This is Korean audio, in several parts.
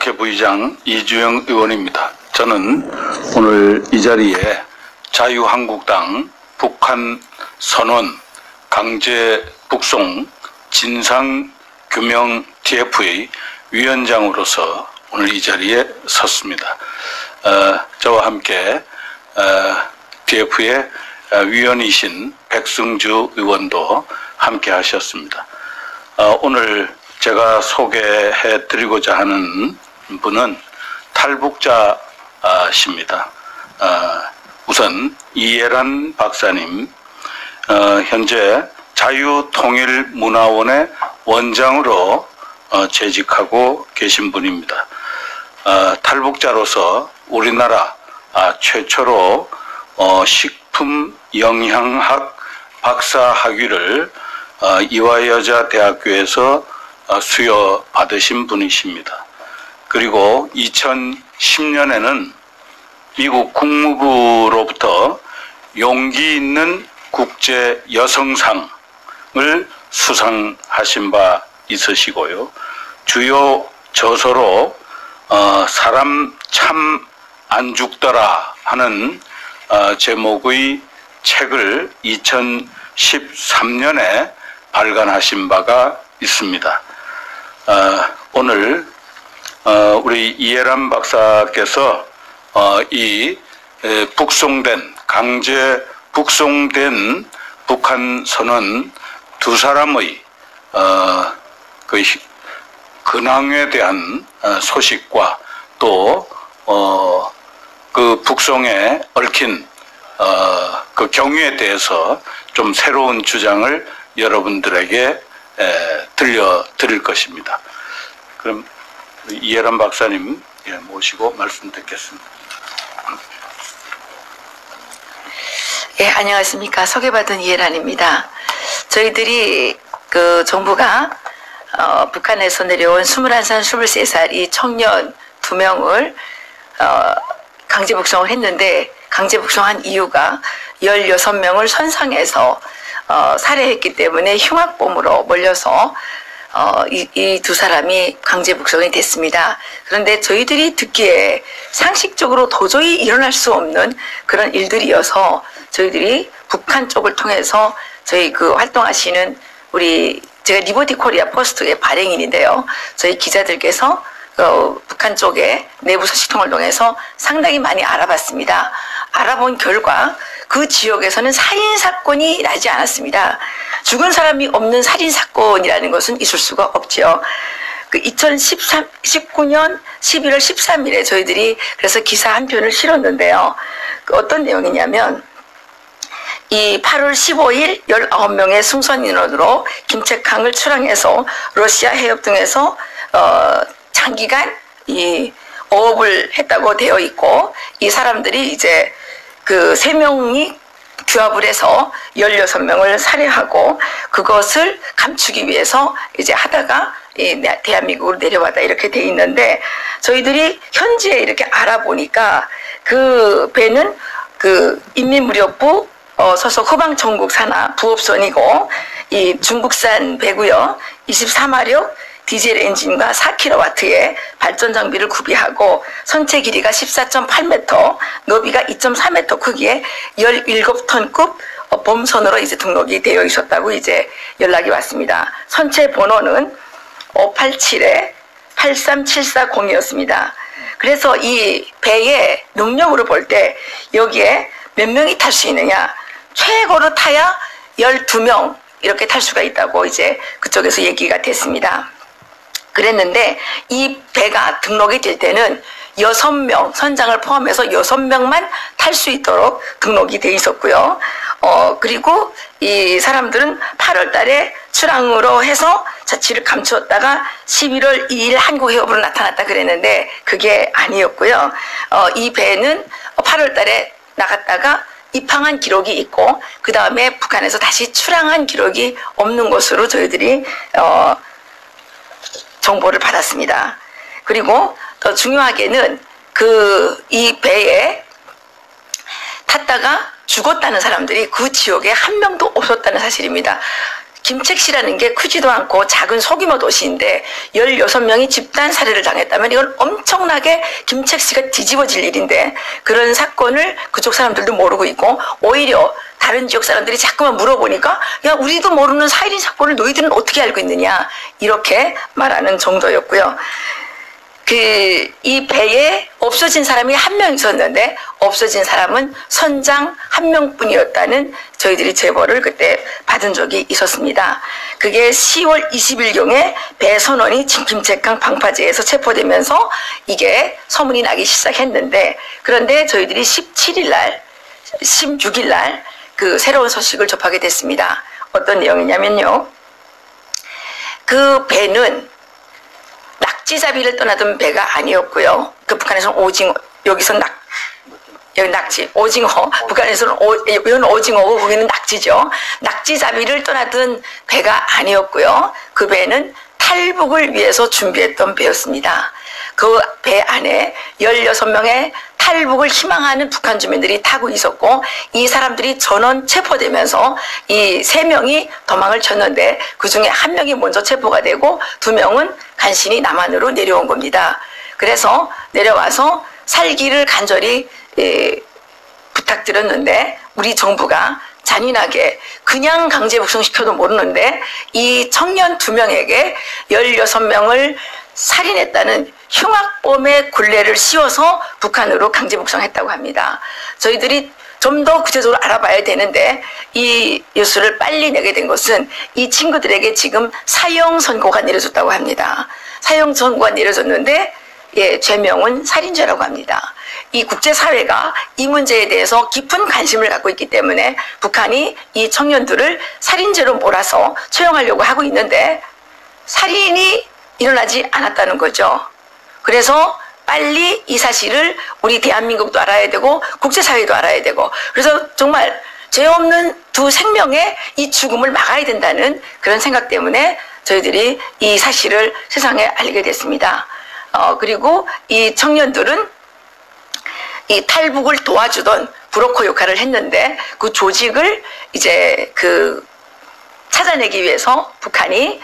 단체 부의장 이주영 의원입니다. 저는 오늘 이 자리에 자유한국당 북한 선언 강제 북송 진상규명 TF의 위원장으로서 오늘 이 자리에 섰습니다. 저와 함께 TF의 위원이신 백승주 의원도 함께 하셨습니다. 오늘 제가 소개해 드리고자 하는 분은 탈북자십니다. 우선 이해란 박사님, 현재 자유통일문화원의 원장으로 재직하고 계신 분입니다. 탈북자로서 우리나라 최초로 식품영양학 박사학위를 이화여자대학교에서 수여받으신 분이십니다. 그리고 2010년에는 미국 국무부로부터 용기 있는 국제 여성상을 수상하신 바 있으시고요. 주요 저서로 사람 참 안 죽더라 하는 제목의 책을 2013년에 발간하신 바가 있습니다. 오늘 우리 이해란 박사께서 이 강제 북송된 북한 선원 두 사람의 그 근황에 대한 소식과 또 그 북송에 얽힌 그 경위에 대해서 좀 새로운 주장을 여러분들에게 들려드릴 것입니다. 그럼 이해란 박사님 모시고 말씀 듣겠습니다. 예, 안녕하십니까. 소개받은 이해란입니다. 저희들이 그 정부가 북한에서 내려온 21살, 23살 이 청년 2명을 강제 북송을 했는데, 강제 북송한 이유가 16명을 선상에서 살해했기 때문에 흉악범으로 몰려서 이 두 사람이 강제 북송이 됐습니다. 그런데 저희들이 듣기에 상식적으로 도저히 일어날 수 없는 그런 일들이어서 저희들이 북한 쪽을 통해서 저희 그 활동하시는 제가 리버티 코리아 포스트의 발행인인데요. 저희 기자들께서 북한 쪽에 내부 소식통을 통해서 상당히 많이 알아봤습니다. 알아본 결과 그 지역에서는 살인사건이 나지 않았습니다. 죽은 사람이 없는 살인사건이라는 것은 있을 수가 없죠. 그 2019년 11월 13일에 저희들이 그래서 기사 한 편을 실었는데요. 그 어떤 내용이냐면, 이 8월 15일 19명의 승선 인원으로 김책항을 출항해서 러시아 해협 등에서 장기간 이 어업을 했다고 되어 있고, 이 사람들이 이제 그 3명이 규합을 해서 16명을 살해하고 그것을 감추기 위해서 이제 하다가 대한민국으로 내려왔다 이렇게 돼 있는데, 저희들이 현지에 이렇게 알아보니까 그 배는 그 인민무력부 소속 후방전국 산하 부업선이고, 이 중국산 배고요. 24마력 디젤 엔진과 4kW의 발전 장비를 구비하고 선체 길이가 14.8m, 너비가 2.4m 크기의 17톤급 범선으로 이제 등록이 되어 있었다고 이제 연락이 왔습니다. 선체 번호는 587-83740이었습니다. 그래서 이 배의 능력으로 볼 때 여기에 몇 명이 탈 수 있느냐? 최고로 타야 12명 이렇게 탈 수가 있다고 이제 그쪽에서 얘기가 됐습니다. 그랬는데 이 배가 등록이 될 때는 6명, 선장을 포함해서 6명만 탈 수 있도록 등록이 돼 있었고요. 그리고 이 사람들은 8월 달에 출항으로 해서 자취를 감추었다가 11월 2일 한국 해협으로 나타났다 그랬는데 그게 아니었고요. 이 배는 8월 달에 나갔다가 입항한 기록이 있고, 그 다음에 북한에서 다시 출항한 기록이 없는 것으로 저희들이 정보를 받았습니다. 그리고 더 중요하게는 이 배에 탔다가 죽었다는 사람들이 그 지역에 한 명도 없었다는 사실입니다. 김책시라는 게 크지도 않고 작은 소규모 도시인데 16명이 집단 살해를 당했다면 이건 엄청나게 김책시가 뒤집어질 일인데 그런 사건을 그쪽 사람들도 모르고 있고 오히려 다른 지역 사람들이 자꾸만 물어보니까 야 우리도 모르는 살인 사건을 너희들은 어떻게 알고 있느냐 이렇게 말하는 정도였고요. 이 배에 없어진 사람이 한 명 있었는데 없어진 사람은 선장 한 명뿐이었다는 저희들이 제보를 그때 받은 적이 있었습니다. 그게 10월 20일경에 배 선원이 김책강 방파제에서 체포되면서 이게 소문이 나기 시작했는데 그런데 저희들이 17일 날, 16일 날 그 새로운 소식을 접하게 됐습니다. 어떤 내용이냐면요. 그 배는 낙지잡이를 떠나던 배가 아니었고요. 그 북한에서는 오징어, 여기서 여기 낙지, 오징어, 북한에서는 여기는 오징어고 거기는 낙지죠. 낙지잡이를 떠나던 배가 아니었고요. 그 배는 탈북을 위해서 준비했던 배였습니다. 그 배 안에 16명의 탈북을 희망하는 북한 주민들이 타고 있었고 이 사람들이 전원 체포되면서 이 3명이 도망을 쳤는데 그중에 1명이 먼저 체포가 되고 2명은 간신히 남한으로 내려온 겁니다. 그래서 내려와서 살기를 간절히 부탁드렸는데 우리 정부가 잔인하게 그냥 강제 북송시켜도 모르는데 이 청년 2명에게 16명을 살인했다는 흉악범의 굴레를 씌워서 북한으로 강제 북송했다고 합니다. 저희들이 좀 더 구체적으로 알아봐야 되는데 이 뉴스를 빨리 내게 된 것은 이 친구들에게 지금 사형 선고가 내려졌다고 합니다. 사형 선고가 내려졌는데 죄명은 살인죄라고 합니다. 이 국제사회가 이 문제에 대해서 깊은 관심을 갖고 있기 때문에 북한이 이 청년들을 살인죄로 몰아서 처형하려고 하고 있는데 살인이 일어나지 않았다는 거죠. 그래서 빨리 이 사실을 우리 대한민국도 알아야 되고 국제사회도 알아야 되고 그래서 정말 죄 없는 2 생명의 이 죽음을 막아야 된다는 그런 생각 때문에 저희들이 이 사실을 세상에 알리게 됐습니다. 그리고 이 청년들은 이 탈북을 도와주던 브로커 역할을 했는데 그 조직을 이제 찾아내기 위해서 북한이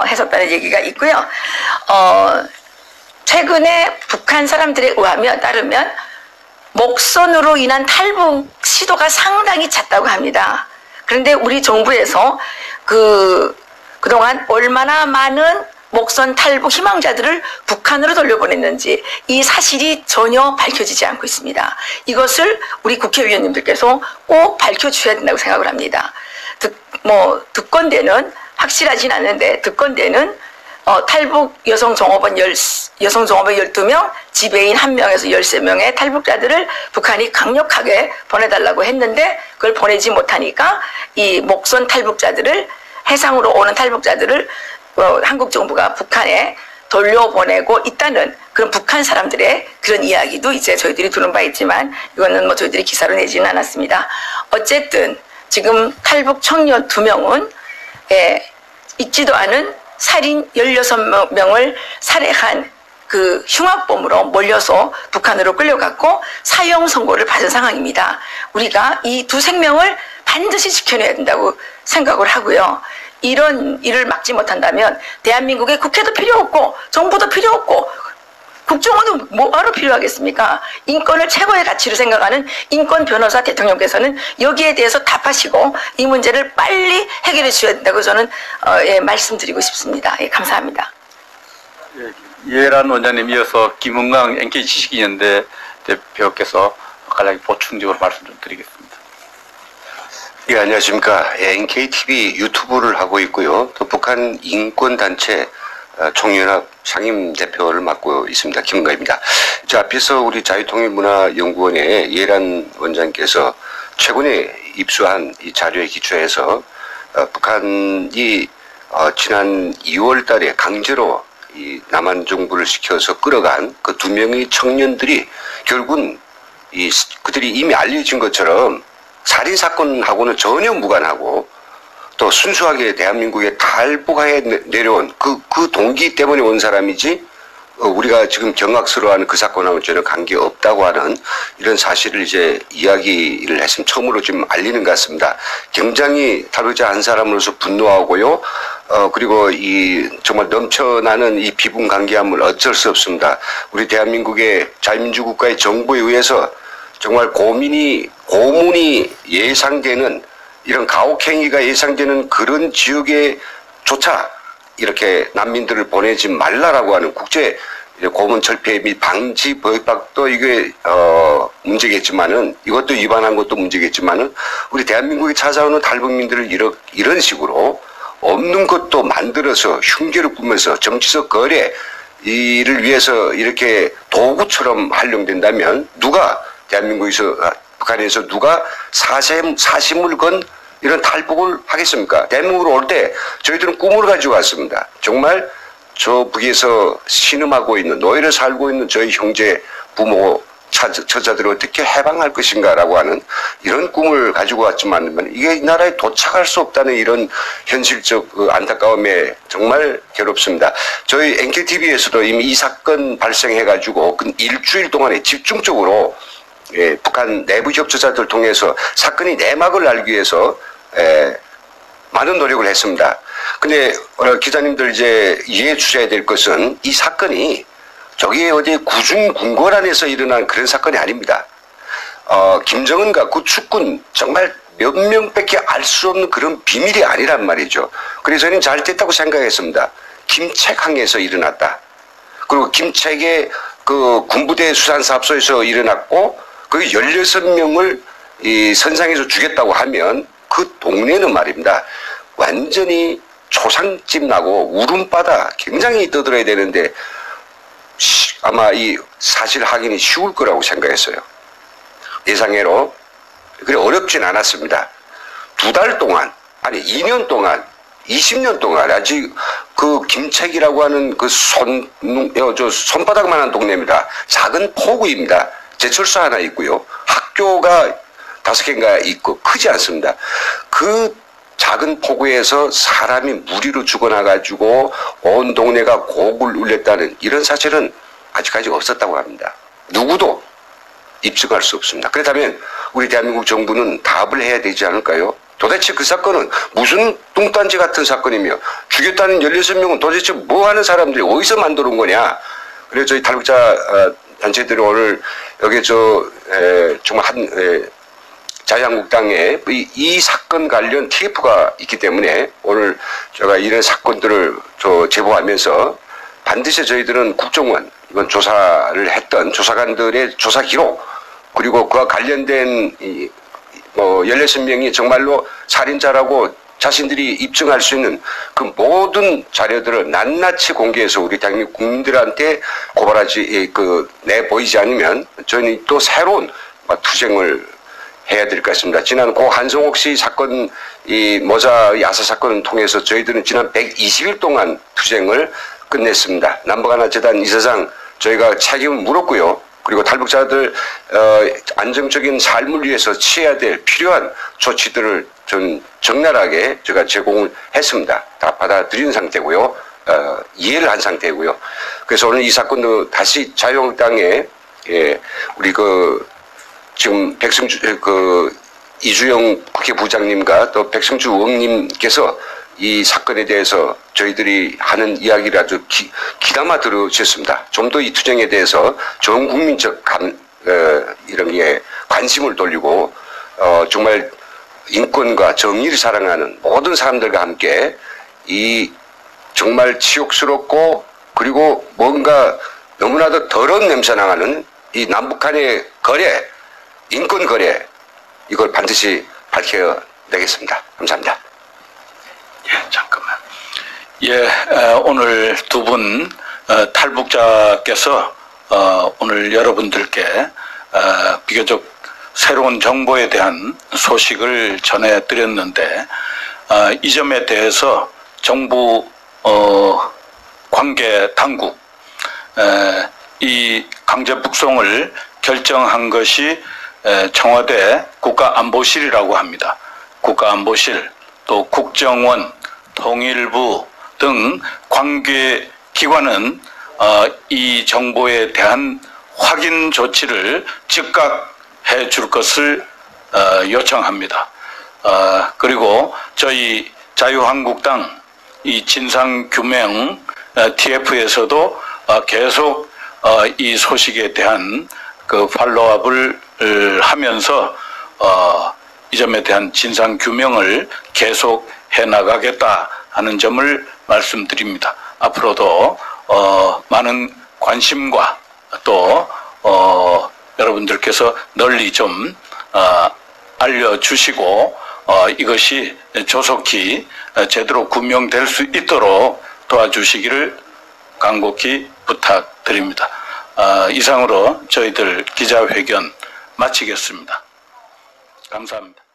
했었다는 얘기가 있고요. 최근에 북한 사람들에 따르면 목선으로 인한 탈북 시도가 상당히 잦다고 합니다. 그런데 우리 정부에서 그동안 얼마나 많은 목선 탈북 희망자들을 북한으로 돌려보냈는지 이 사실이 전혀 밝혀지지 않고 있습니다. 이것을 우리 국회의원님들께서 꼭 밝혀주셔야 된다고 생각을 합니다. 득권대는 확실하진 않은데 득권대는 탈북 여성 종업원 12명, 지배인 1명에서 13명의 탈북자들을 북한이 강력하게 보내달라고 했는데 그걸 보내지 못하니까 이 목선 탈북자들을 해상으로 오는 탈북자들을 한국 정부가 북한에 돌려보내고 있다는 그런 북한 사람들의 그런 이야기도 이제 저희들이 들은 바 있지만 이거는 저희들이 기사로 내지는 않았습니다. 어쨌든 지금 탈북 청년 2명은 있지도 않은 살인 16명을 살해한 그 흉악범으로 몰려서 북한으로 끌려갔고 사형 선고를 받은 상황입니다. 우리가 이 2 생명을 반드시 지켜내야 된다고 생각을 하고요. 이런 일을 막지 못한다면 대한민국의 국회도 필요 없고 정부도 필요 없고 국정원은 뭐하러 필요하겠습니까? 인권을 최고의 가치로 생각하는 인권 변호사 대통령께서는 여기에 대해서 답하시고 이 문제를 빨리 해결해 주셔야 된다고 저는 말씀드리고 싶습니다. 감사합니다. 이해란 원장님 이어서 김은강 NK 지식인연대 대표께서 간략히 보충적으로 말씀 좀 드리겠습니다. 예, 안녕하십니까. NKTV 유튜브를 하고 있고요. 또 북한 인권단체 총연합 상임대표를 맡고 있습니다. 김은가입니다. 앞에서 우리 자유통일문화연구원의 이해란 원장께서 최근에 입수한 이 자료에 기초해서 북한이 지난 2월 달에 강제로 이 남한 정부를 시켜서 끌어간 그 2명의 청년들이 결국은 그들이 이미 알려진 것처럼 살인사건하고는 전혀 무관하고 또 순수하게 대한민국에 탈북하에 내려온 그 동기 때문에 온 사람이지 우리가 지금 경악스러워하는 그 사건하고는 전혀 관계없다고 하는 이런 사실을 이제 이야기를 했으면 처음으로 지금 알리는 것 같습니다. 굉장히 탈북자 한 사람으로서 분노하고요. 그리고 이 정말 넘쳐나는 이 비분관계함을 어쩔 수 없습니다. 우리 대한민국의 자유민주국가의 정부에 의해서 정말 고문이 예상되는 이런 가혹행위가 예상되는 그런 지역에조차 이렇게 난민들을 보내지 말라라고 하는 국제 고문 철폐 및 방지 법박도 이게 문제겠지만은 이것도 위반한 것도 문제겠지만은 우리 대한민국에 찾아오는 탈북민들을 이런 식으로 없는 것도 만들어서 흉계를 꾸면서 정치적 거래 이를 위해서 이렇게 도구처럼 활용된다면 누가 대한민국에서 북한에서 누가 사심을 건 이런 탈북을 하겠습니까? 대한민국으로 올 때 저희들은 꿈을 가지고 왔습니다. 정말 저 북에서 신음하고 있는 노예를 살고 있는 저희 형제 부모 처자들을 어떻게 해방할 것인가라고 하는 이런 꿈을 가지고 왔지만 이게 이 나라에 도착할 수 없다는 이런 현실적 안타까움에 정말 괴롭습니다. 저희 NKTV에서도 이미 이 사건 발생해가지고 그 일주일 동안에 집중적으로 북한 내부 협조자들 통해서 사건이 내막을 알기 위해서 많은 노력을 했습니다. 근데 기자님들 이제 이해해 주셔야 될 것은 이 사건이 저기 어디 구중궁궐 안에서 일어난 그런 사건이 아닙니다. 김정은과 그 축군 정말 몇 명밖에 알 수 없는 그런 비밀이 아니란 말이죠. 그래서 저는 잘 됐다고 생각했습니다. 김책항에서 일어났다. 그리고 김책의 그 군부대 수산사업소에서 일어났고 그 16명을 이 선상에서 죽였다고 하면 그 동네는 말입니다. 완전히 초상집 나고 울음바다 굉장히 떠들어야 되는데 아마 이 사실 확인이 쉬울 거라고 생각했어요. 예상외로. 그래 어렵진 않았습니다. 2달 동안 아니 2년 동안 20년 동안 아직 그 김책이라고 하는 그 손바닥만한 동네입니다. 작은 포구입니다. 제철소 하나 있고요. 학교가 5개인가 있고 크지 않습니다. 그 작은 포구에서 사람이 무리로 죽어나가지고 온 동네가 곡을 울렸다는 이런 사실은 아직까지 없었다고 합니다. 누구도 입증할 수 없습니다. 그렇다면 우리 대한민국 정부는 답을 해야 되지 않을까요? 도대체 그 사건은 무슨 뚱딴지 같은 사건이며 죽였다는 16명은 도대체 뭐 하는 사람들이 어디서 만들어 온 거냐? 그래서 저희 탈북자 단체들이 오늘 여기 정말 자유한국당에 이 사건 관련 TF가 있기 때문에 오늘 제가 이런 사건들을 제보하면서 반드시 저희들은 국정원 이건 조사를 했던 조사관들의 조사 기록 그리고 그와 관련된 16명이 정말로 살인자라고 자신들이 입증할 수 있는 그 모든 자료들을 낱낱이 공개해서 우리 대한민국 국민들한테 내보이지 않으면 저희는 또 새로운 투쟁을 해야 될 것 같습니다. 지난 고 한성옥 씨 사건, 이 모자 야사 사건을 통해서 저희들은 지난 120일 동안 투쟁을 끝냈습니다. 남북하나 재단 이사장 저희가 책임을 물었고요. 그리고 탈북자들 안정적인 삶을 위해서 취해야 될 필요한 조치들을 좀 적나라하게 제가 제공을 했습니다. 다 받아들인 상태고요. 이해를 한 상태고요. 그래서 오늘 이 사건도 다시 자유한국당에 우리 지금 이주영 국회부장님과 또 백승주 의원님께서 이 사건에 대해서 저희들이 하는 이야기를 아주 귀담아 들으셨습니다. 좀 더 이 투쟁에 대해서 전 국민적 이런 게 관심을 돌리고 정말 인권과 정의를 사랑하는 모든 사람들과 함께 이 정말 치욕스럽고 그리고 뭔가 너무나도 더러운 냄새 나는 이 남북한의 거래, 인권 거래 이걸 반드시 밝혀내겠습니다. 감사합니다. 잠깐만. 오늘 두 분 탈북자께서 오늘 여러분들께 비교적 새로운 정보에 대한 소식을 전해드렸는데 이 점에 대해서 정부 관계 당국 이 강제 북송을 결정한 것이 청와대 국가안보실이라고 합니다. 국가안보실 또 국정원 통일부 등 관계기관은 이 정보에 대한 확인 조치를 즉각 해 줄 것을 요청합니다. 그리고 저희 자유한국당 이 진상규명 TF에서도 계속 이 소식에 대한 그 팔로우업을 하면서 이 점에 대한 진상규명을 계속 해나가겠다 하는 점을 말씀드립니다. 앞으로도 많은 관심과 또 여러분들께서 널리 좀 알려주시고 이것이 조속히 제대로 규명될 수 있도록 도와주시기를 간곡히 부탁드립니다. 이상으로 저희들 기자회견 마치겠습니다. 감사합니다.